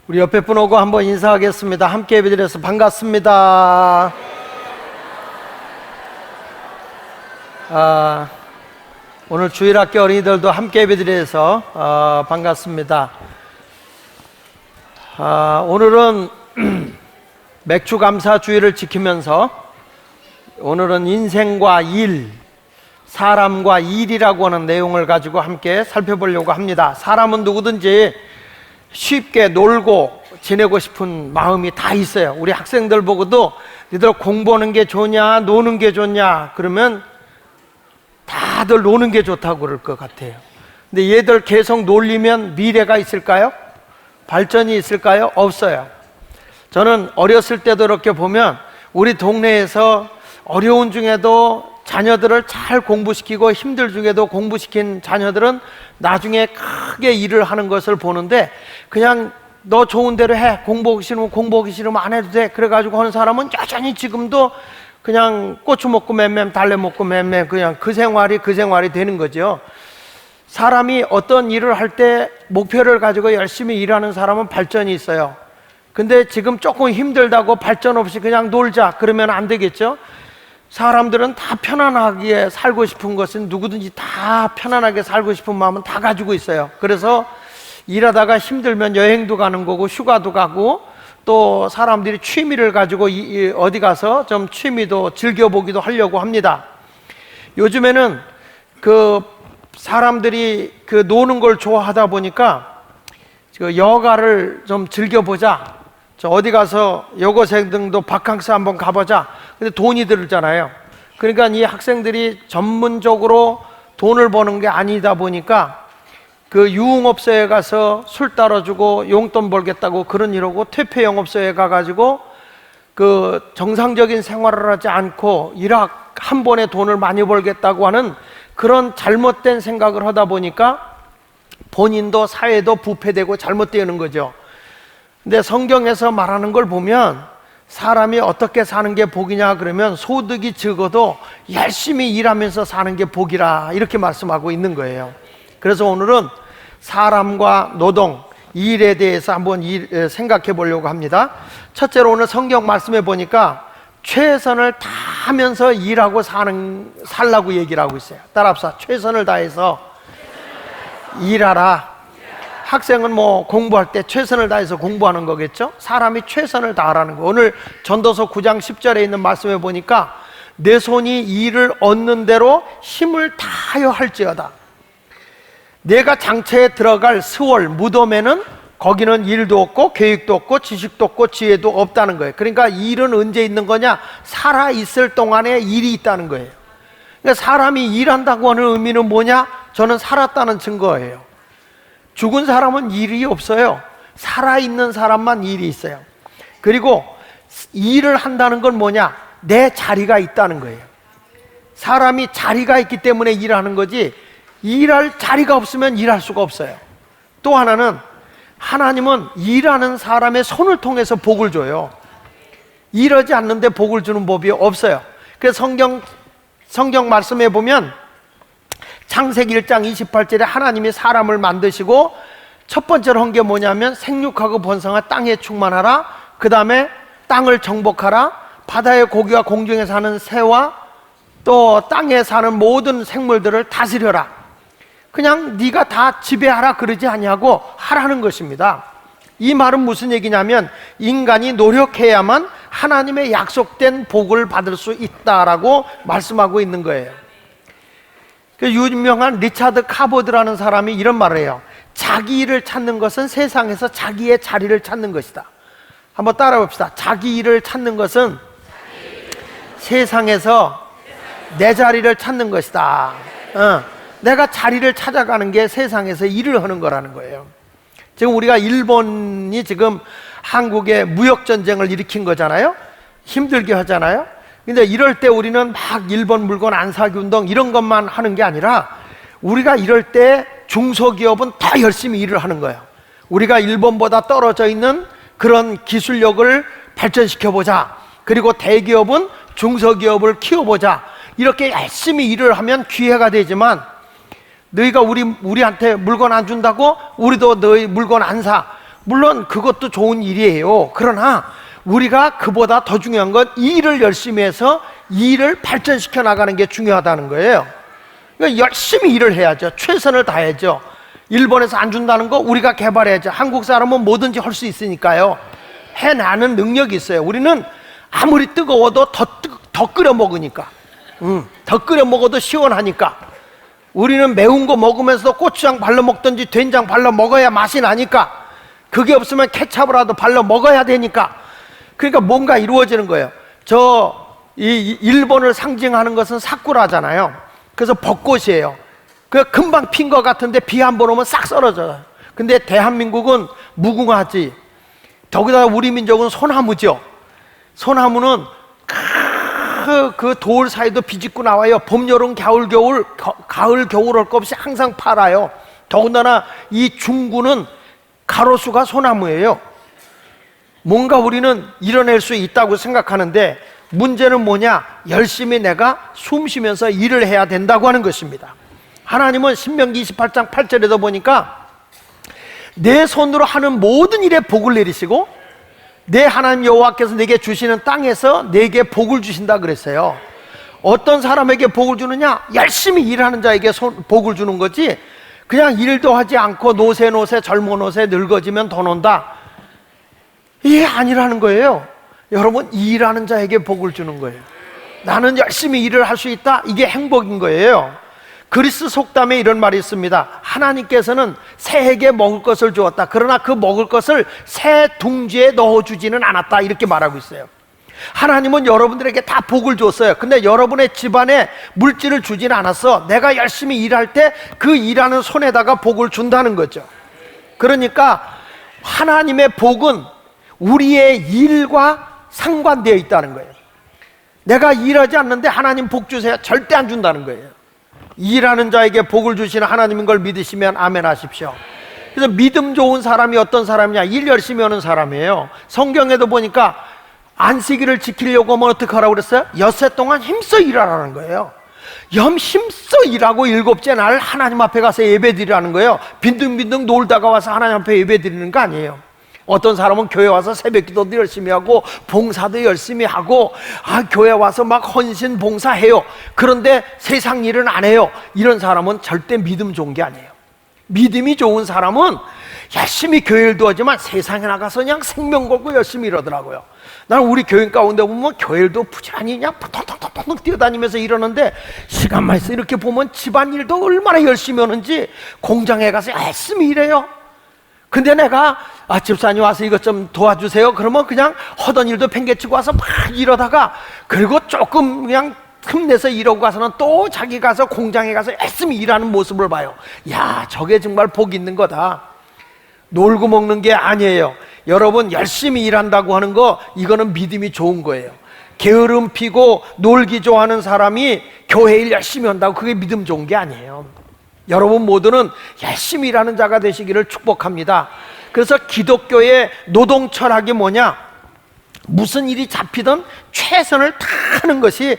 우리 옆에 분 오고 한번 인사하겠습니다. 함께 예배드려서 반갑습니다. 오늘 주일학교 어린이들도 함께 예배드려서 반갑습니다. 오늘은 맥주 감사 주일을 지키면서 오늘은 인생과 일, 사람과 일이라고 하는 내용을 가지고 함께 살펴보려고 합니다. 사람은 누구든지 쉽게 놀고 지내고 싶은 마음이 다 있어요. 우리 학생들 보고도 너희들 공부하는 게 좋냐 노는 게 좋냐 그러면 다들 노는 게 좋다고 그럴 것 같아요. 근데 얘들 계속 놀리면 미래가 있을까요? 발전이 있을까요? 없어요. 저는 어렸을 때도 이렇게 보면 우리 동네에서 어려운 중에도 자녀들을 잘 공부시키고 힘들 중에도 공부시킨 자녀들은 나중에 크게 일을 하는 것을 보는데, 그냥 너 좋은 대로 해, 공부하기 싫으면 공부하기 싫으면 안 해도 돼, 그래가지고 하는 사람은 여전히 지금도 그냥 고추 먹고 맴맴 달래 먹고 맴맴 그냥 그 생활이 되는 거죠. 사람이 어떤 일을 할 때 목표를 가지고 열심히 일하는 사람은 발전이 있어요. 근데 지금 조금 힘들다고 발전 없이 그냥 놀자 그러면 안 되겠죠. 사람들은 다 편안하게 살고 싶은 것은, 누구든지 다 편안하게 살고 싶은 마음은 다 가지고 있어요. 그래서 일하다가 힘들면 여행도 가는 거고 휴가도 가고, 또 사람들이 취미를 가지고 어디 가서 좀 취미도 즐겨보기도 하려고 합니다. 요즘에는 그 사람들이 그 노는 걸 좋아하다 보니까 그 여가를 좀 즐겨보자, 저 어디 가서 여고생들도 바캉스 한번 가보자. 근데 돈이 들잖아요. 그러니까 이 학생들이 전문적으로 돈을 버는 게 아니다 보니까 그 유흥업소에 가서 술 따라주고 용돈 벌겠다고 그런 이러고, 퇴폐 영업소에 가가지고 그 정상적인 생활을 하지 않고 일학 한 번에 돈을 많이 벌겠다고 하는 그런 잘못된 생각을 하다 보니까 본인도 사회도 부패되고 잘못되는 거죠. 근데 성경에서 말하는 걸 보면 사람이 어떻게 사는 게 복이냐 그러면 소득이 적어도 열심히 일하면서 사는 게 복이라 이렇게 말씀하고 있는 거예요. 그래서 오늘은 사람과 노동, 일에 대해서 한번 생각해 보려고 합니다. 첫째로 오늘 성경 말씀해 보니까 최선을 다하면서 일하고 살라고 얘기를 하고 있어요. 따라합시다. 최선을 다해서 일하라. 학생은 뭐 공부할 때 최선을 다해서 공부하는 거겠죠? 사람이 최선을 다하라는 거. 오늘 전도서 9장 10절에 있는 말씀에 보니까 내 손이 일을 얻는 대로 힘을 다하여 할지어다. 내가 장차에 들어갈 스월 무덤에는 거기는 일도 없고 계획도 없고 지식도 없고 지혜도 없다는 거예요. 그러니까 일은 언제 있는 거냐? 살아있을 동안에 일이 있다는 거예요. 그러니까 사람이 일한다고 하는 의미는 뭐냐? 저는 살았다는 증거예요. 죽은 사람은 일이 없어요. 살아있는 사람만 일이 있어요. 그리고 일을 한다는 건 뭐냐? 내 자리가 있다는 거예요. 사람이 자리가 있기 때문에 일하는 거지, 일할 자리가 없으면 일할 수가 없어요. 또 하나는 하나님은 일하는 사람의 손을 통해서 복을 줘요. 일하지 않는데 복을 주는 법이 없어요. 그래서 성경 말씀에 보면 창세기 1장 28절에 하나님이 사람을 만드시고 첫 번째로 한 게 뭐냐면 생육하고 번성하 땅에 충만하라, 그 다음에 땅을 정복하라, 바다의 고기와 공중에 사는 새와 또 땅에 사는 모든 생물들을 다스려라. 그냥 네가 다 지배하라 그러지 아니하고 하라는 것입니다. 이 말은 무슨 얘기냐면 인간이 노력해야만 하나님의 약속된 복을 받을 수 있다라고 말씀하고 있는 거예요. 그 유명한 리차드 카보드라는 사람이 이런 말을 해요. 자기 일을 찾는 것은 세상에서 자기의 자리를 찾는 것이다. 한번 따라 봅시다. 자기 일을 찾는 것은 세상에서 내 자리를 찾는 것이다. 내가 자리를 찾아가는 게 세상에서 일을 하는 거라는 거예요. 지금 우리가 일본이 지금 한국에 무역전쟁을 일으킨 거잖아요. 힘들게 하잖아요. 근데 이럴 때 우리는 막 일본 물건 안 사기 운동 이런 것만 하는 게 아니라, 우리가 이럴 때 중소기업은 더 열심히 일을 하는 거예요. 우리가 일본보다 떨어져 있는 그런 기술력을 발전시켜보자. 그리고 대기업은 중소기업을 키워보자. 이렇게 열심히 일을 하면 기회가 되지만, 너희가 우리한테 물건 안 준다고 우리도 너희 물건 안 사, 물론 그것도 좋은 일이에요. 그러나 우리가 그보다 더 중요한 건 일을 열심히 해서 일을 발전시켜 나가는 게 중요하다는 거예요. 그러니까 열심히 일을 해야죠. 최선을 다해야죠. 일본에서 안 준다는 거 우리가 개발해야죠. 한국 사람은 뭐든지 할 수 있으니까요. 해나는 능력이 있어요. 우리는 아무리 뜨거워도 더 끓여 먹으니까, 더 끓여 먹어도 시원하니까. 우리는 매운 거 먹으면서도 고추장 발라 먹든지 된장 발라 먹어야 맛이 나니까. 그게 없으면 케찹이라도 발라 먹어야 되니까. 그러니까 뭔가 이루어지는 거예요. 이 일본을 상징하는 것은 사쿠라잖아요. 그래서 벚꽃이에요. 그 금방 핀 것 같은데 비 한 번 오면 싹 떨어져요. 근데 대한민국은 무궁화지. 더구나 우리 민족은 소나무죠. 소나무는 그 돌 사이도 비집고 나와요. 봄, 여름, 가을, 겨울 할 것 없이 항상 팔아요. 더군다나 이 중구는 가로수가 소나무예요. 뭔가 우리는 이뤄낼 수 있다고 생각하는데 문제는 뭐냐? 열심히 내가 숨 쉬면서 일을 해야 된다고 하는 것입니다. 하나님은 신명기 28장 8절에도 보니까 내 손으로 하는 모든 일에 복을 내리시고 내 하나님 여호와께서 내게 주시는 땅에서 내게 복을 주신다 그랬어요. 어떤 사람에게 복을 주느냐? 열심히 일하는 자에게 복을 주는 거지, 그냥 일도 하지 않고 노세 젊어 노세 늙어지면 더 논다, 이게 아니라는 거예요. 여러분, 일하는 자에게 복을 주는 거예요. 나는 열심히 일을 할 수 있다, 이게 행복인 거예요. 그리스 속담에 이런 말이 있습니다. 하나님께서는 새에게 먹을 것을 주었다. 그러나 그 먹을 것을 새 둥지에 넣어주지는 않았다, 이렇게 말하고 있어요. 하나님은 여러분들에게 다 복을 줬어요. 근데 여러분의 집안에 물질을 주지는 않았어. 내가 열심히 일할 때 그 일하는 손에다가 복을 준다는 거죠. 그러니까 하나님의 복은 우리의 일과 상관되어 있다는 거예요. 내가 일하지 않는데 하나님 복 주세요, 절대 안 준다는 거예요. 일하는 자에게 복을 주시는 하나님인 걸 믿으시면 아멘 하십시오. 그래서 믿음 좋은 사람이 어떤 사람이냐? 일 열심히 하는 사람이에요. 성경에도 보니까 안식일을 지키려고 하면 어떻게 하라고 그랬어요? 엿새 동안 힘써 일하라는 거예요. 힘써 일하고 일곱째 날 하나님 앞에 가서 예배 드리라는 거예요. 빈둥빈둥 놀다가 와서 하나님 앞에 예배 드리는 거 아니에요. 어떤 사람은 교회 와서 새벽기도도 열심히 하고 봉사도 열심히 하고 교회 와서 막 헌신 봉사해요. 그런데 세상 일은 안 해요. 이런 사람은 절대 믿음 좋은 게 아니에요. 믿음이 좋은 사람은 열심히 교회일도 하지만 세상에 나가서 그냥 생명 걸고 열심히 이러더라고요. 나는 우리 교인 가운데 보면 교회일도 부지런히 그냥 톡톡톡톡 뛰어다니면서 이러는데 시간만 있어 이렇게 보면 집안일도 얼마나 열심히 하는지 공장에 가서 열심히 일해요. 근데 내가 집사님 와서 이것 좀 도와주세요 그러면 그냥 하던 일도 팽개치고 와서 막 이러다가 그리고 조금 그냥 틈내서 이러고 가서는 또 자기 가서 공장에 가서 열심히 일하는 모습을 봐요. 야, 저게 정말 복 있는 거다. 놀고 먹는 게 아니에요. 여러분, 열심히 일한다고 하는 거, 이거는 믿음이 좋은 거예요. 게으름 피고 놀기 좋아하는 사람이 교회 일 열심히 한다고 그게 믿음 좋은 게 아니에요. 여러분 모두는 열심히 일하는 자가 되시기를 축복합니다. 그래서 기독교의 노동 철학이 뭐냐? 무슨 일이 잡히든 최선을 다하는 것이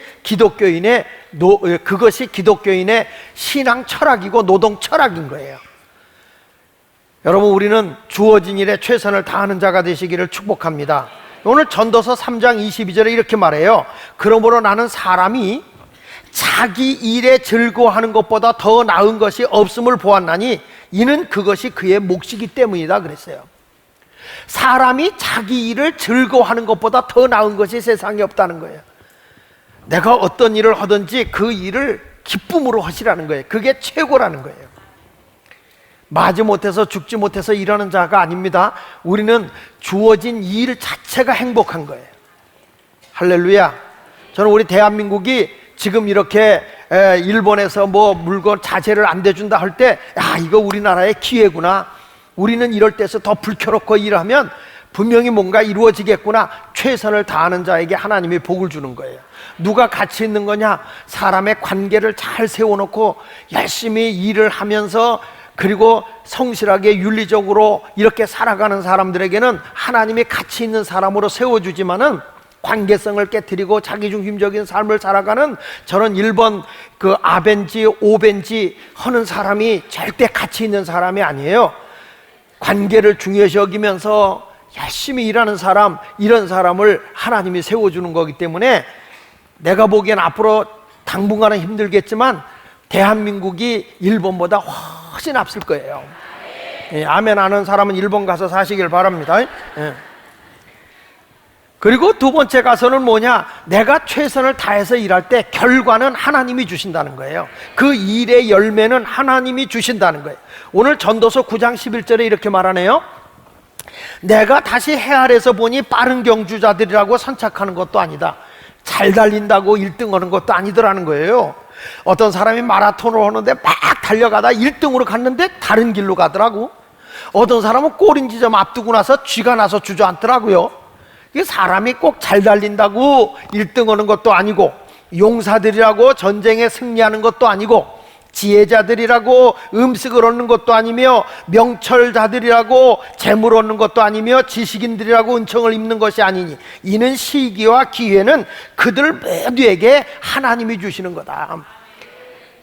그것이 기독교인의 신앙 철학이고 노동 철학인 거예요. 여러분, 우리는 주어진 일에 최선을 다하는 자가 되시기를 축복합니다. 오늘 전도서 3장 22절에 이렇게 말해요. 그러므로 나는 사람이 자기 일에 즐거워하는 것보다 더 나은 것이 없음을 보았나니 이는 그것이 그의 몫이기 때문이다 그랬어요. 사람이 자기 일을 즐거워하는 것보다 더 나은 것이 세상에 없다는 거예요. 내가 어떤 일을 하든지 그 일을 기쁨으로 하시라는 거예요. 그게 최고라는 거예요. 마지 못해서 죽지 못해서 일하는 자가 아닙니다. 우리는 주어진 일 자체가 행복한 거예요. 할렐루야. 저는 우리 대한민국이 지금 이렇게 일본에서 뭐 물건 자재를 안 대준다 할 때, 이거 우리나라의 기회구나. 우리는 이럴 때서 더 불켜놓고 일하면 분명히 뭔가 이루어지겠구나. 최선을 다하는 자에게 하나님이 복을 주는 거예요. 누가 가치 있는 거냐? 사람의 관계를 잘 세워놓고 열심히 일을 하면서 그리고 성실하게 윤리적으로 이렇게 살아가는 사람들에게는 하나님이 가치 있는 사람으로 세워주지만은 관계성을 깨트리고 자기중심적인 삶을 살아가는 저런 1번 그 아벤지 오벤지 하는 사람이 절대 가치 있는 사람이 아니에요. 관계를 중요시 여기면서 열심히 일하는 사람, 이런 사람을 하나님이 세워주는 거기 때문에 내가 보기엔 앞으로 당분간은 힘들겠지만 대한민국이 일본보다 훨씬 앞설 거예요. 예, 아멘 하는 사람은 일본 가서 사시길 바랍니다. 예. 그리고 두 번째 가서는 뭐냐? 내가 최선을 다해서 일할 때 결과는 하나님이 주신다는 거예요. 그 일의 열매는 하나님이 주신다는 거예요. 오늘 전도서 9장 11절에 이렇게 말하네요. 내가 다시 해 아래서 보니 빠른 경주자들이라고 선착하는 것도 아니다. 잘 달린다고 1등 하는 것도 아니더라는 거예요. 어떤 사람이 마라톤을 하는데 막 달려가다 1등으로 갔는데 다른 길로 가더라고. 어떤 사람은 골인지 좀 앞두고 나서 쥐가 나서 주저앉더라고요. 이게 사람이 꼭 잘 달린다고 1등 하는 것도 아니고, 용사들이라고 전쟁에 승리하는 것도 아니고, 지혜자들이라고 음식을 얻는 것도 아니며, 명철자들이라고 재물 얻는 것도 아니며, 지식인들이라고 은총을 입는 것이 아니니 이는 시기와 기회는 그들 모두에게 하나님이 주시는 거다.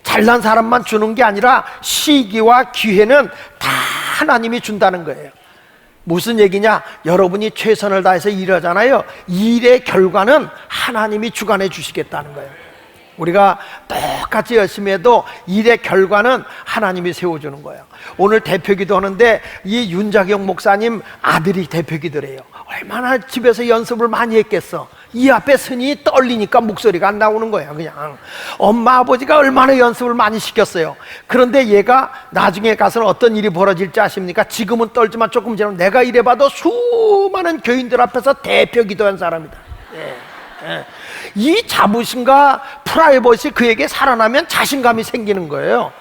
잘난 사람만 주는 게 아니라 시기와 기회는 다 하나님이 준다는 거예요. 무슨 얘기냐? 여러분이 최선을 다해서 일하잖아요. 일의 결과는 하나님이 주관해 주시겠다는 거예요. 우리가 똑같이 열심히 해도 일의 결과는 하나님이 세워주는 거예요. 오늘 대표기도 하는데 이 윤자경 목사님 아들이 대표기도래요. 얼마나 집에서 연습을 많이 했겠어. 이 앞에 서니 떨리니까 목소리가 안 나오는 거예요. 그냥 엄마 아버지가 얼마나 연습을 많이 시켰어요. 그런데 얘가 나중에 가서는 어떤 일이 벌어질지 아십니까? 지금은 떨지만 조금 지나면 내가 이래봐도 수많은 교인들 앞에서 대표기도한 사람이다. 이 자부심과 프라이버시 그에게 살아나면 자신감이 생기는 거예요.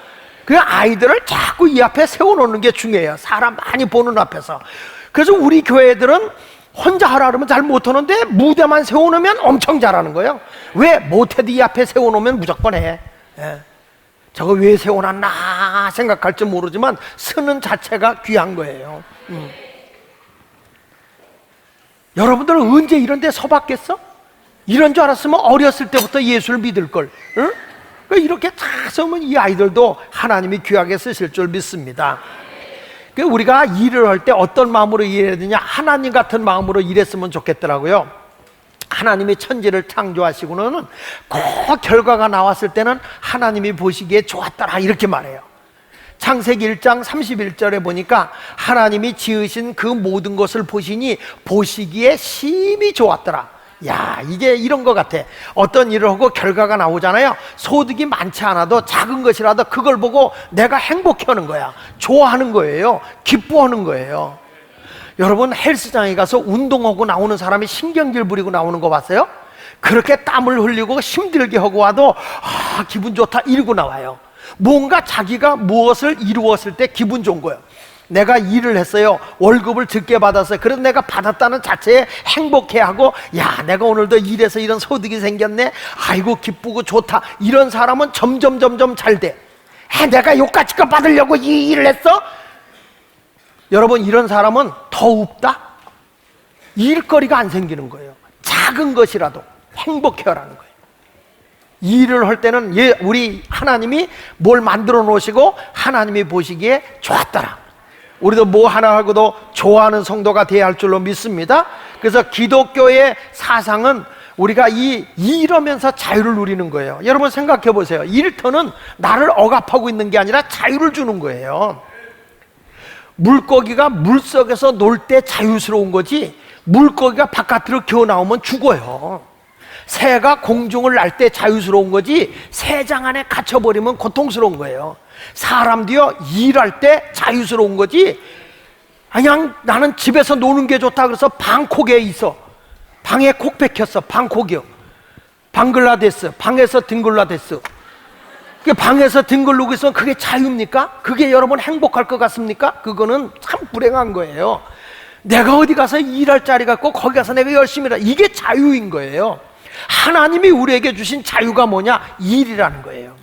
그 아이들을 자꾸 이 앞에 세워놓는 게 중요해요. 사람 많이 보는 앞에서. 그래서 우리 교회들은 혼자 하라 그러면 잘 못하는데 무대만 세워놓으면 엄청 잘하는 거예요. 왜? 못해도 이 앞에 세워놓으면 무조건 해. 저거 왜 세워놨나 생각할지 모르지만 쓰는 자체가 귀한 거예요. 여러분들은 언제 이런 데 서봤겠어? 이런 줄 알았으면 어렸을 때부터 예수를 믿을걸. 응? 이렇게 다 서면 이 아이들도 하나님이 귀하게 쓰실 줄 믿습니다. 우리가 일을 할 때 어떤 마음으로 일해야 되냐? 하나님 같은 마음으로 일했으면 좋겠더라고요. 하나님이 천지를 창조하시고는 꼭 결과가 나왔을 때는 하나님이 보시기에 좋았더라 이렇게 말해요. 창세기 1장 31절에 보니까 하나님이 지으신 그 모든 것을 보시니 보시기에 심히 좋았더라. 야, 이게 이런 것 같아. 어떤 일을 하고 결과가 나오잖아요. 소득이 많지 않아도 작은 것이라도 그걸 보고 내가 행복해하는 거야. 좋아하는 거예요. 기뻐하는 거예요. 여러분 헬스장에 가서 운동하고 나오는 사람이 신경질 부리고 나오는 거 봤어요? 그렇게 땀을 흘리고 힘들게 하고 와도 기분 좋다 이러고 나와요. 뭔가 자기가 무엇을 이루었을 때 기분 좋은 거예요. 내가 일을 했어요. 월급을 적게 받았어요. 그래서 내가 받았다는 자체에 행복해하고, 야, 내가 오늘도 일해서 이런 소득이 생겼네. 아이고 기쁘고 좋다. 이런 사람은 점점 잘 돼. 내가 요까짓 받으려고 이 일을 했어? 여러분 이런 사람은 더 없다? 일거리가 안 생기는 거예요. 작은 것이라도 행복해하라는 거예요. 일을 할 때는 우리 하나님이 뭘 만들어 놓으시고 하나님이 보시기에 좋았더라. 우리도 뭐 하나 하고도 좋아하는 성도가 돼야 할 줄로 믿습니다. 그래서 기독교의 사상은 우리가 이러면서 자유를 누리는 거예요. 여러분 생각해 보세요. 일터는 나를 억압하고 있는 게 아니라 자유를 주는 거예요. 물고기가 물속에서 놀 때 자유스러운 거지, 물고기가 바깥으로 기어 나오면 죽어요. 새가 공중을 날 때 자유스러운 거지, 새장 안에 갇혀버리면 고통스러운 거예요. 사람도요, 일할 때 자유스러운 거지, 그냥 나는 집에서 노는 게 좋다 그래서 방콕에 있어. 방에 콕 박혔어. 방콕이요. 방글라데스. 방에서 딩글라데스. 방에서 뒹굴르고 있으면 그게 자유입니까? 그게 여러분 행복할 것 같습니까? 그거는 참 불행한 거예요. 내가 어디 가서 일할 자리가 있고 거기 가서 내가 열심히 일하, 이게 자유인 거예요. 하나님이 우리에게 주신 자유가 뭐냐? 일이라는 거예요.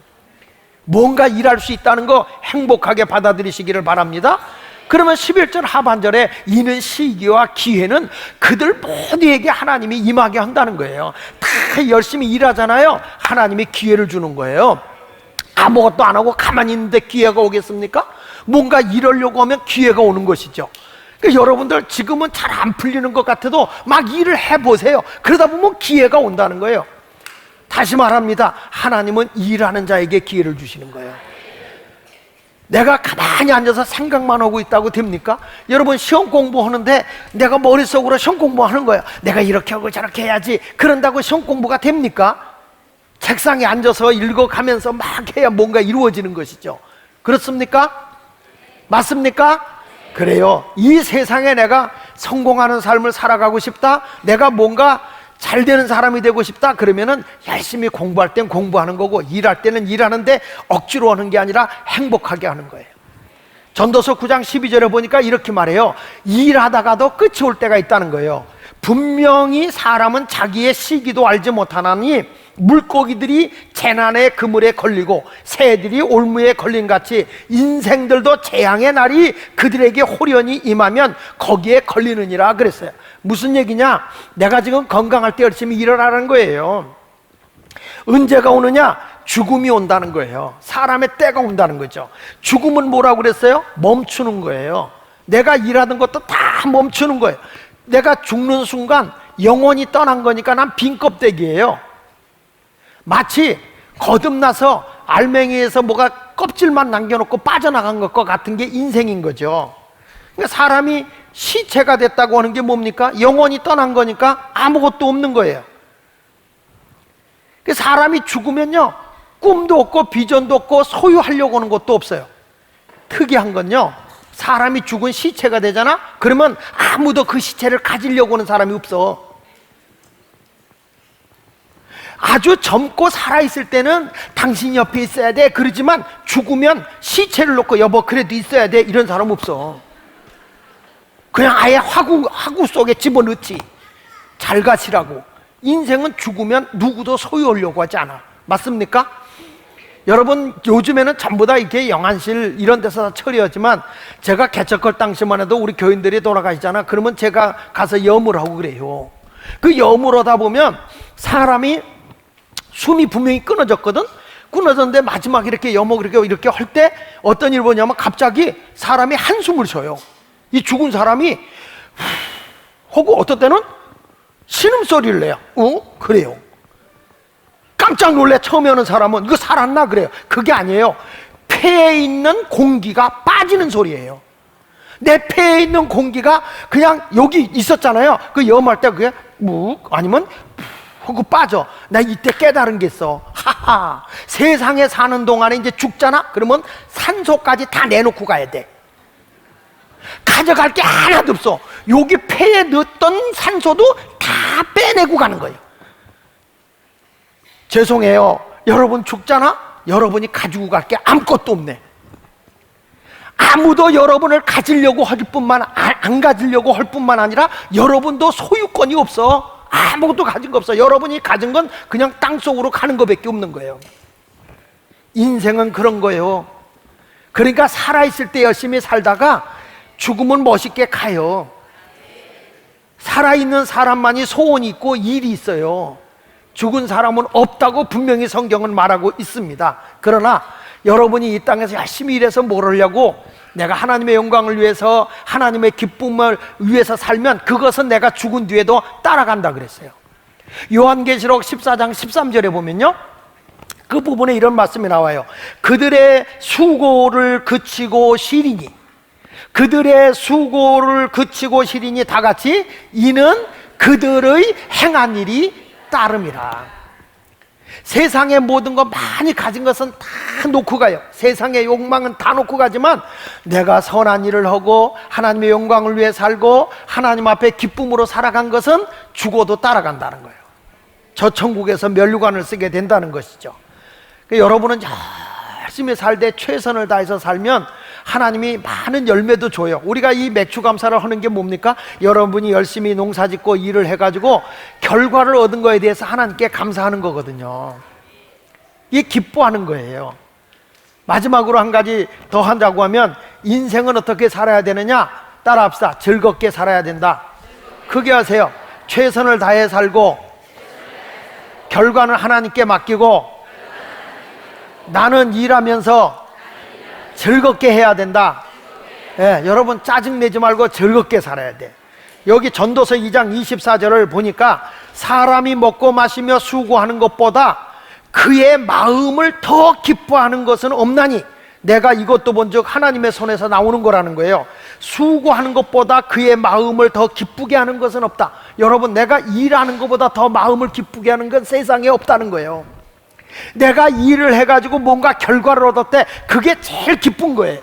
뭔가 일할 수 있다는 거 행복하게 받아들이시기를 바랍니다. 그러면 11절 하반절에 이는 시기와 기회는 그들 모두에게 하나님이 임하게 한다는 거예요. 다 열심히 일하잖아요. 하나님이 기회를 주는 거예요. 아무것도 안 하고 가만히 있는데 기회가 오겠습니까? 뭔가 이러려고 하면 기회가 오는 것이죠. 그러니까 여러분들 지금은 잘 안 풀리는 것 같아도 막 일을 해보세요. 그러다 보면 기회가 온다는 거예요. 다시 말합니다. 하나님은 일하는 자에게 기회를 주시는 거예요. 내가 가만히 앉아서 생각만 하고 있다고 됩니까? 여러분 시험 공부하는데 내가 머릿속으로 시험 공부하는 거예요. 내가 이렇게 하고 저렇게 해야지. 그런다고 시험 공부가 됩니까? 책상에 앉아서 읽어가면서 막 해야 뭔가 이루어지는 것이죠. 그렇습니까? 맞습니까? 그래요. 이 세상에 내가 성공하는 삶을 살아가고 싶다, 내가 뭔가 잘 되는 사람이 되고 싶다, 그러면은 열심히 공부할 땐 공부하는 거고 일할 때는 일하는데 억지로 하는 게 아니라 행복하게 하는 거예요. 전도서 9장 12절에 보니까 이렇게 말해요. 일하다가도 끝이 올 때가 있다는 거예요. 분명히 사람은 자기의 시기도 알지 못하나니 물고기들이 재난의 그물에 걸리고 새들이 올무에 걸린 같이 인생들도 재앙의 날이 그들에게 호련히 임하면 거기에 걸리느니라 그랬어요. 무슨 얘기냐? 내가 지금 건강할 때 열심히 일을 하라는 거예요. 언제가 오느냐? 죽음이 온다는 거예요. 사람의 때가 온다는 거죠. 죽음은 뭐라고 그랬어요? 멈추는 거예요. 내가 일하던 것도 다 멈추는 거예요. 내가 죽는 순간 영혼이 떠난 거니까 난 빈 껍데기예요. 마치 거듭나서 알맹이에서 뭐가 껍질만 남겨놓고 빠져나간 것과 같은 게 인생인 거죠. 그러니까 사람이 시체가 됐다고 하는 게 뭡니까? 영혼이 떠난 거니까 아무것도 없는 거예요. 사람이 죽으면요, 꿈도 없고 비전도 없고 소유하려고 하는 것도 없어요. 특이한 건요, 사람이 죽은 시체가 되잖아? 그러면 아무도 그 시체를 가지려고 하는 사람이 없어. 아주 젊고 살아있을 때는 당신 옆에 있어야 돼 그러지만 죽으면 시체를 놓고 여보 그래도 있어야 돼 이런 사람 없어. 그냥 아예 화구 속에 집어넣지. 잘 가시라고. 인생은 죽으면 누구도 소유하려고 하지 않아. 맞습니까? 여러분 요즘에는 전부 다 이렇게 영안실 이런 데서 다 처리하지만 제가 개척할 당시만 해도 우리 교인들이 돌아가시잖아. 그러면 제가 가서 염을 하고 그래요. 그 염을 하다 보면 사람이 숨이 분명히 끊어졌거든. 끊어졌는데 마지막에 이렇게 염을 이렇게 할 때 어떤 일을 보냐면 갑자기 사람이 한숨을 쉬어요. 이 죽은 사람이 하고 어떨 때는 신음소리를 내요. 그래요. 깜짝 놀래. 처음에 오는 사람은 이거 살았나 그래요. 그게 아니에요. 폐에 있는 공기가 빠지는 소리예요. 내 폐에 있는 공기가 그냥 여기 있었잖아요. 그 염할 때 그게 아니면 하고 빠져. 나 이때 깨달은 게 있어. 하하. 세상에 사는 동안에 이제 죽잖아. 그러면 산소까지 다 내놓고 가야 돼. 가져갈 게 하나도 없어. 여기 폐에 넣었던 산소도 다 빼내고 가는 거예요. 죄송해요. 여러분 죽잖아? 여러분이 가지고 갈 게 아무것도 없네. 아무도 여러분을 가지려고 할 뿐만, 안 가지려고 할 뿐만 아니라 여러분도 소유권이 없어. 아무것도 가진 거 없어. 여러분이 가진 건 그냥 땅속으로 가는 것밖에 없는 거예요. 인생은 그런 거예요. 그러니까 살아있을 때 열심히 살다가 죽으면 멋있게 가요. 살아있는 사람만이 소원이 있고 일이 있어요. 죽은 사람은 없다고 분명히 성경은 말하고 있습니다. 그러나 여러분이 이 땅에서 열심히 일해서 뭘 하려고, 내가 하나님의 영광을 위해서 하나님의 기쁨을 위해서 살면 그것은 내가 죽은 뒤에도 따라간다 그랬어요. 요한계시록 14장 13절에 보면요, 그 부분에 이런 말씀이 나와요. 그들의 수고를 그치고 쉬리니, 그들의 수고를 그치고 쉬리니 다 같이 이는 그들의 행한 일이 따름이라. 세상의 모든 거 많이 가진 것은 다 놓고 가요. 세상의 욕망은 다 놓고 가지만 내가 선한 일을 하고 하나님의 영광을 위해 살고 하나님 앞에 기쁨으로 살아간 것은 죽어도 따라간다는 거예요. 저 천국에서 면류관을 쓰게 된다는 것이죠. 그러니까 여러분은 열심히 살되 최선을 다해서 살면 하나님이 많은 열매도 줘요. 우리가 이 맥주 감사를 하는 게 뭡니까? 여러분이 열심히 농사짓고 일을 해가지고 결과를 얻은 거에 대해서 하나님께 감사하는 거거든요. 이게 기뻐하는 거예요. 마지막으로 한 가지 더 한다고 하면 인생은 어떻게 살아야 되느냐? 따라합시다. 즐겁게 살아야 된다. 크게 하세요. 최선을 다해 살고 결과는 하나님께 맡기고 나는 일하면서 즐겁게 해야 된다. 예, 여러분 짜증내지 말고 즐겁게 살아야 돼. 여기 전도서 2장 24절을 보니까 사람이 먹고 마시며 수고하는 것보다 그의 마음을 더 기뻐하는 것은 없나니, 내가 이것도 본즉 하나님의 손에서 나오는 거라는 거예요. 수고하는 것보다 그의 마음을 더 기쁘게 하는 것은 없다. 여러분, 내가 일하는 것보다 더 마음을 기쁘게 하는 건 세상에 없다는 거예요. 내가 일을 해가지고 뭔가 결과를 얻었대, 그게 제일 기쁜 거예요.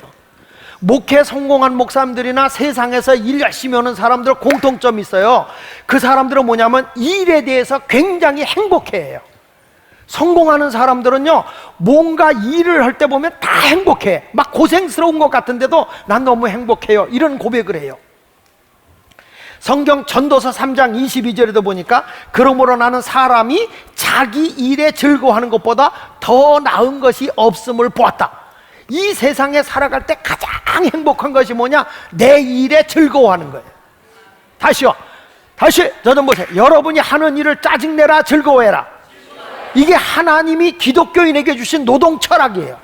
목회 성공한 목사님들이나 세상에서 일 열심히 하는 사람들 공통점이 있어요. 그 사람들은 뭐냐면 일에 대해서 굉장히 행복해해요. 성공하는 사람들은요, 뭔가 일을 할 때 보면 다 행복해. 막 고생스러운 것 같은데도 난 너무 행복해요, 이런 고백을 해요. 성경 전도서 3장 22절에도 보니까 그러므로 나는 사람이 자기 일에 즐거워하는 것보다 더 나은 것이 없음을 보았다. 이 세상에 살아갈 때 가장 행복한 것이 뭐냐? 내 일에 즐거워하는 거예요. 다시 저 좀 보세요. 여러분이 하는 일을 짜증내라, 즐거워해라. 이게 하나님이 기독교인에게 주신 노동 철학이에요.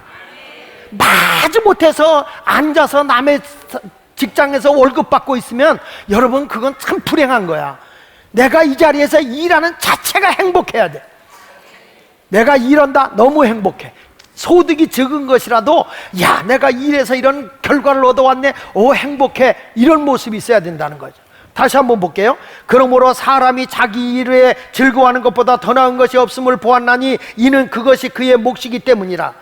마지 못해서 앉아서 남의 직장에서 월급 받고 있으면 여러분 그건 참 불행한 거야. 내가 이 자리에서 일하는 자체가 행복해야 돼. 내가 일한다, 너무 행복해. 소득이 적은 것이라도 야, 내가 일해서 이런 결과를 얻어왔네, 오 행복해, 이런 모습이 있어야 된다는 거죠. 다시 한번 볼게요. 그러므로 사람이 자기 일에 즐거워하는 것보다 더 나은 것이 없음을 보았나니 이는 그것이 그의 몫이기 때문이라.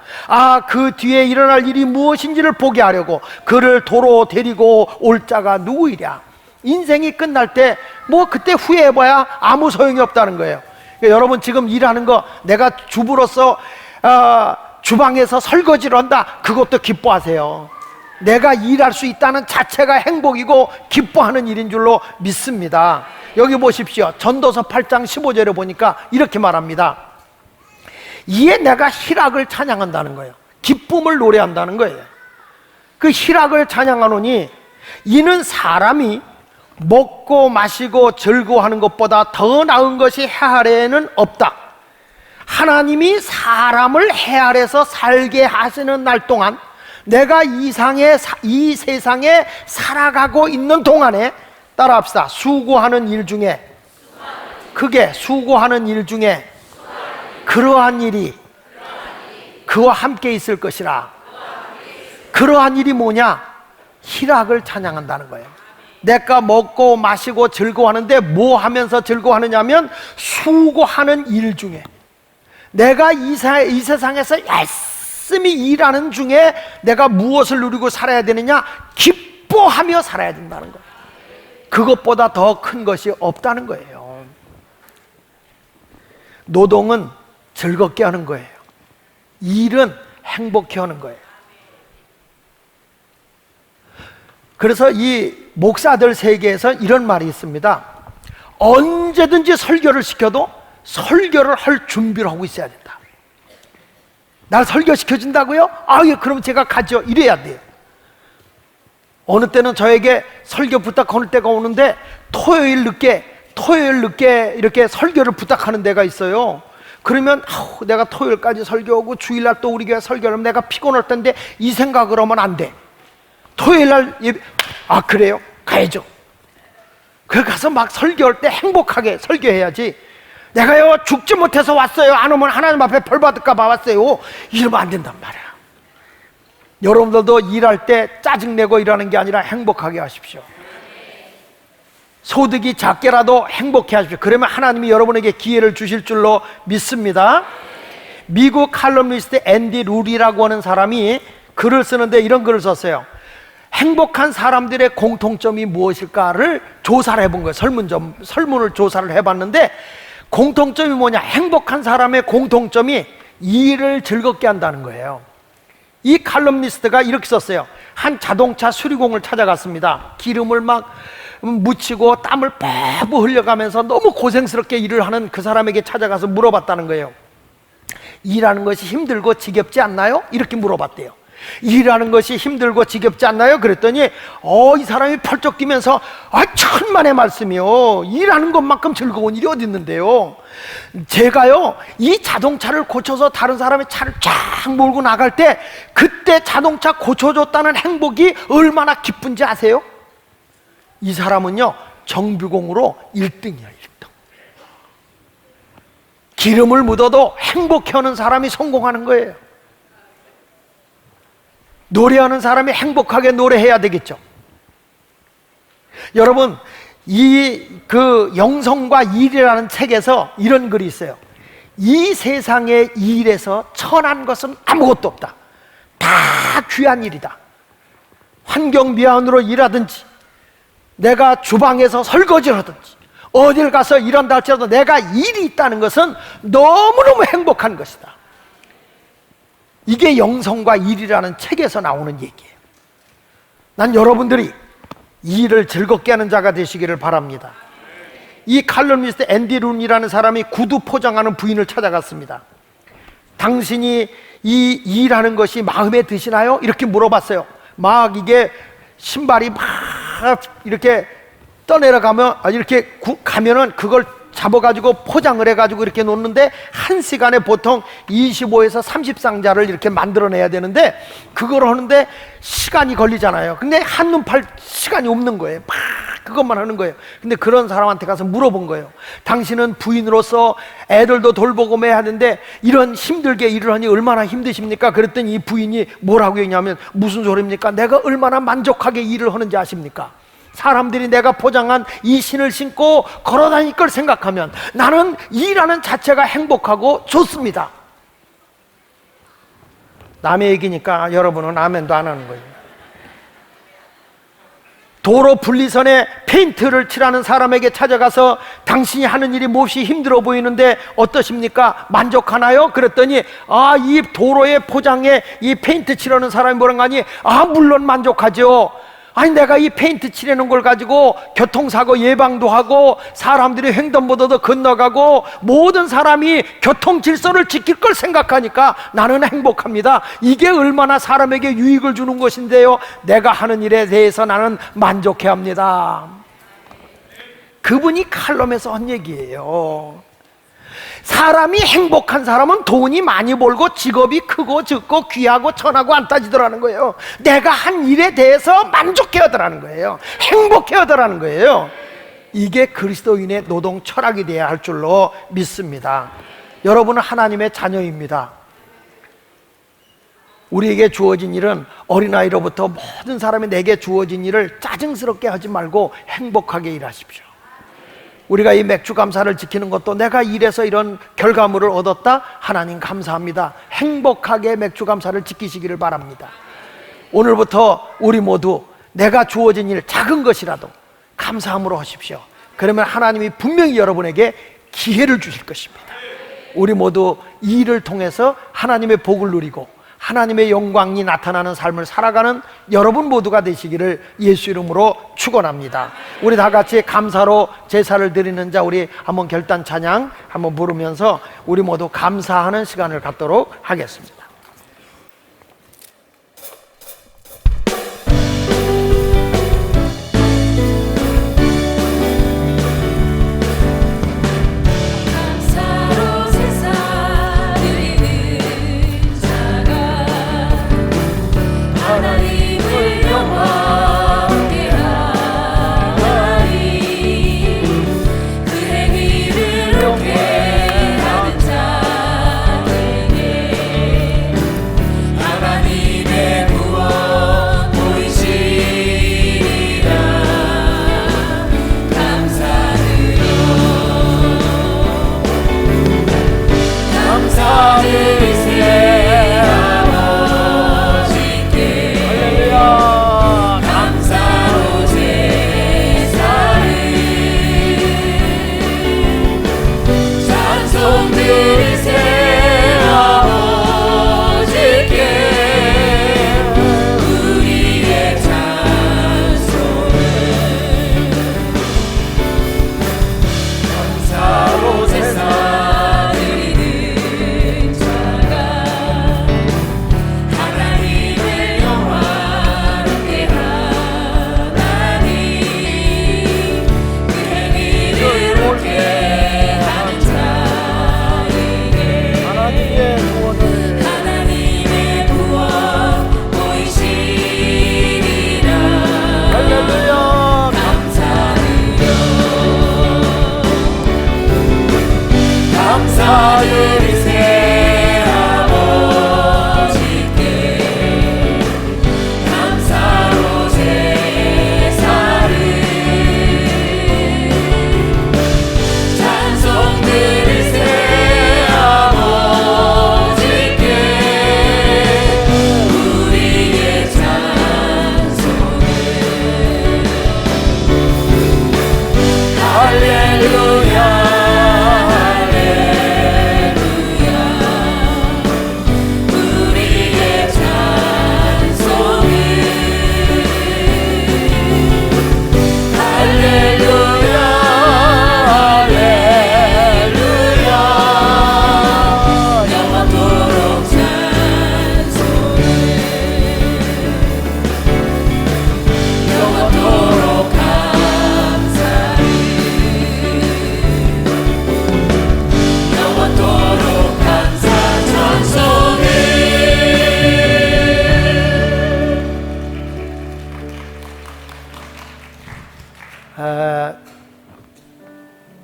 그 뒤에 일어날 일이 무엇인지를 보게 하려고 그를 도로 데리고 올 자가 누구이랴. 인생이 끝날 때 뭐 그때 후회해봐야 아무 소용이 없다는 거예요. 그러니까 여러분 지금 일하는 거, 내가 주부로서 주방에서 설거지를 한다, 그것도 기뻐하세요. 내가 일할 수 있다는 자체가 행복이고 기뻐하는 일인 줄로 믿습니다. 여기 보십시오. 전도서 8장 15절에 보니까 이렇게 말합니다. 이에 내가 희락을 찬양한다는 거예요. 기쁨을 노래한다는 거예요. 그 희락을 찬양하노니 이는 사람이 먹고 마시고 즐거워하는 것보다 더 나은 것이 해 아래에는 없다. 하나님이 사람을 해 아래서 살게 하시는 날 동안, 내가 이 세상에 살아가고 있는 동안에, 따라합시다. 수고하는 일 중에, 크게 수고하는 일 중에 그러한 일이 그와 함께 있을 것이라. 그러한 일이 뭐냐? 희락을 찬양한다는 거예요. 내가 먹고 마시고 즐거워하는데 뭐 하면서 즐거워하느냐면 수고하는 일 중에, 내가 이 세상에서 열심히 일하는 중에 내가 무엇을 누리고 살아야 되느냐? 기뻐하며 살아야 된다는 거예요. 그것보다 더 큰 것이 없다는 거예요. 노동은 즐겁게 하는 거예요. 일은 행복해 하는 거예요. 그래서 이 목사들 세계에서 이런 말이 있습니다. 언제든지 설교를 시켜도 설교를 할 준비를 하고 있어야 된다. 날 설교시켜준다고요? 예, 그럼 제가 가죠. 이래야 돼요. 어느 때는 저에게 설교 부탁하는 때가 오는데 토요일 늦게 이렇게 설교를 부탁하는 데가 있어요. 그러면 내가 토요일까지 설교하고 주일날 또 우리 교회 설교를 하면 내가 피곤할 텐데 이 생각을 하면 안 돼. 토요일날 그래요? 가야죠. 그래 가서 막 설교할 때 행복하게 설교해야지. 내가요 죽지 못해서 왔어요, 안 오면 하나님 앞에 벌 받을까 봐 왔어요, 이러면 안 된단 말이야. 여러분들도 일할 때 짜증내고 일하는 게 아니라 행복하게 하십시오. 소득이 작게라도 행복해 하십시오. 그러면 하나님이 여러분에게 기회를 주실 줄로 믿습니다. 미국 칼럼니스트 앤디 룰이라고 하는 사람이 글을 쓰는데 이런 글을 썼어요. 행복한 사람들의 공통점이 무엇일까를 조사를 해본 거예요. 설문을 조사를 해봤는데 공통점이 뭐냐? 행복한 사람의 공통점이 일을 즐겁게 한다는 거예요. 이 칼럼니스트가 이렇게 썼어요. 한 자동차 수리공을 찾아갔습니다. 기름을 막 묻히고 땀을 뻘뻘 흘려가면서 너무 고생스럽게 일을 하는 그 사람에게 찾아가서 물어봤다는 거예요. 일하는 것이 힘들고 지겹지 않나요? 이렇게 물어봤대요. 일하는 것이 힘들고 지겹지 않나요? 그랬더니 이 사람이 펄쩍 뛰면서 천만의 말씀이요, 일하는 것만큼 즐거운 일이 어디 있는데요, 제가요 이 자동차를 고쳐서 다른 사람의 차를 쫙 몰고 나갈 때 그때 자동차 고쳐줬다는 행복이 얼마나 기쁜지 아세요? 이 사람은요 정비공으로 1등이야, 1등. 기름을 묻어도 행복해하는 사람이 성공하는 거예요. 노래하는 사람이 행복하게 노래해야 되겠죠. 여러분, 그 영성과 일이라는 책에서 이런 글이 있어요. 이 세상의 일에서 천한 것은 아무것도 없다. 다 귀한 일이다. 환경 미화원으로 일하든지, 내가 주방에서 설거지를 하든지, 어딜 가서 일한다 할지라도 내가 일이 있다는 것은 너무너무 행복한 것이다. 이게 영성과 일이라는 책에서 나오는 얘기예요. 난 여러분들이 일을 즐겁게 하는 자가 되시기를 바랍니다. 이 칼럼니스트 앤디 룬이라는 사람이 구두 포장하는 부인을 찾아갔습니다. 당신이 이 일하는 것이 마음에 드시나요? 이렇게 물어봤어요. 막 이게 신발이 막 이렇게 떠내려가면, 이렇게 가면은 그걸 잡아가지고 포장을 해가지고 이렇게 놓는데, 한 시간에 보통 25에서 30상자를 이렇게 만들어내야 되는데 그걸 하는데 시간이 걸리잖아요. 근데 한눈 팔 시간이 없는 거예요. 막 그것만 하는 거예요. 근데 그런 사람한테 가서 물어본 거예요. 당신은 부인으로서 애들도 돌보고 매야 하는데 이런 힘들게 일을 하니 얼마나 힘드십니까? 그랬더니 이 부인이 뭐라고 했냐면, 무슨 소리입니까? 내가 얼마나 만족하게 일을 하는지 아십니까? 사람들이 내가 포장한 이 신을 신고 걸어다닐 걸 생각하면 나는 일하는 자체가 행복하고 좋습니다. 남의 얘기니까 여러분은 아멘도 안 하는 거예요. 도로 분리선에 페인트를 칠하는 사람에게 찾아가서 당신이 하는 일이 몹시 힘들어 보이는데 어떠십니까? 만족하나요? 그랬더니 이 도로에 포장에 이 페인트 칠하는 사람이 뭐라고 하니, 물론 만족하죠. 아니, 내가 이 페인트 칠해놓은 걸 가지고 교통사고 예방도 하고 사람들이 횡단보도도 건너가고 모든 사람이 교통 질서를 지킬 걸 생각하니까 나는 행복합니다. 이게 얼마나 사람에게 유익을 주는 것인데요, 내가 하는 일에 대해서 나는 만족해야 합니다. 그분이 칼럼에서 한 얘기예요. 사람이 행복한 사람은 돈이 많이 벌고 직업이 크고 적고 귀하고 천하고 안 따지더라는 거예요. 내가 한 일에 대해서 만족해야 하더라는 거예요. 행복해야 하더라는 거예요. 이게 그리스도인의 노동 철학이 되어야 할 줄로 믿습니다. 여러분은 하나님의 자녀입니다. 우리에게 주어진 일은, 어린아이로부터 모든 사람이 내게 주어진 일을 짜증스럽게 하지 말고 행복하게 일하십시오. 우리가 이 맥주 감사를 지키는 것도 내가 일해서 이런 결과물을 얻었다, 하나님 감사합니다. 행복하게 맥주 감사를 지키시기를 바랍니다. 오늘부터 우리 모두 내가 주어진 일, 작은 것이라도 감사함으로 하십시오. 그러면 하나님이 분명히 여러분에게 기회를 주실 것입니다. 우리 모두 이 일을 통해서 하나님의 복을 누리고 하나님의 영광이 나타나는 삶을 살아가는 여러분 모두가 되시기를 예수 이름으로 축원합니다. 우리 다 같이 감사로 제사를 드리는 자, 우리 한번 결단 찬양 한번 부르면서 우리 모두 감사하는 시간을 갖도록 하겠습니다.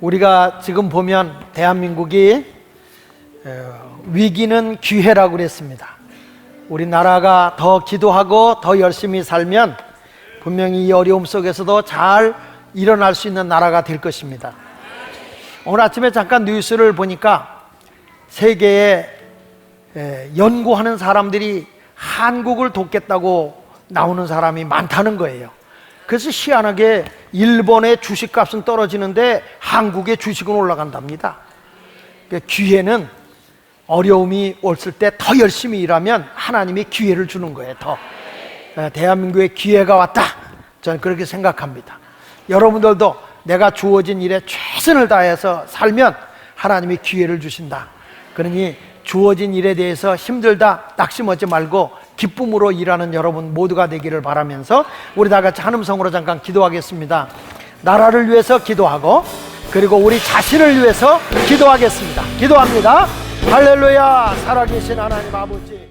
우리가 지금 보면 대한민국이 위기는 기회라고 그랬습니다. 우리나라가 더 기도하고 더 열심히 살면 분명히 이 어려움 속에서도 잘 일어날 수 있는 나라가 될 것입니다. 오늘 아침에 잠깐 뉴스를 보니까 세계에 연구하는 사람들이 한국을 돕겠다고 나오는 사람이 많다는 거예요. 그래서 희한하게 일본의 주식값은 떨어지는데 한국의 주식은 올라간답니다. 기회는 어려움이 왔을 때 더 열심히 일하면 하나님이 기회를 주는 거예요. 더 대한민국에 기회가 왔다, 저는 그렇게 생각합니다. 여러분들도 내가 주어진 일에 최선을 다해서 살면 하나님이 기회를 주신다. 그러니 주어진 일에 대해서 힘들다 낙심하지 말고 기쁨으로 일하는 여러분 모두가 되기를 바라면서 우리 다 같이 한음성으로 잠깐 기도하겠습니다. 나라를 위해서 기도하고 그리고 우리 자신을 위해서 기도하겠습니다. 기도합니다. 할렐루야. 살아계신 하나님 아버지,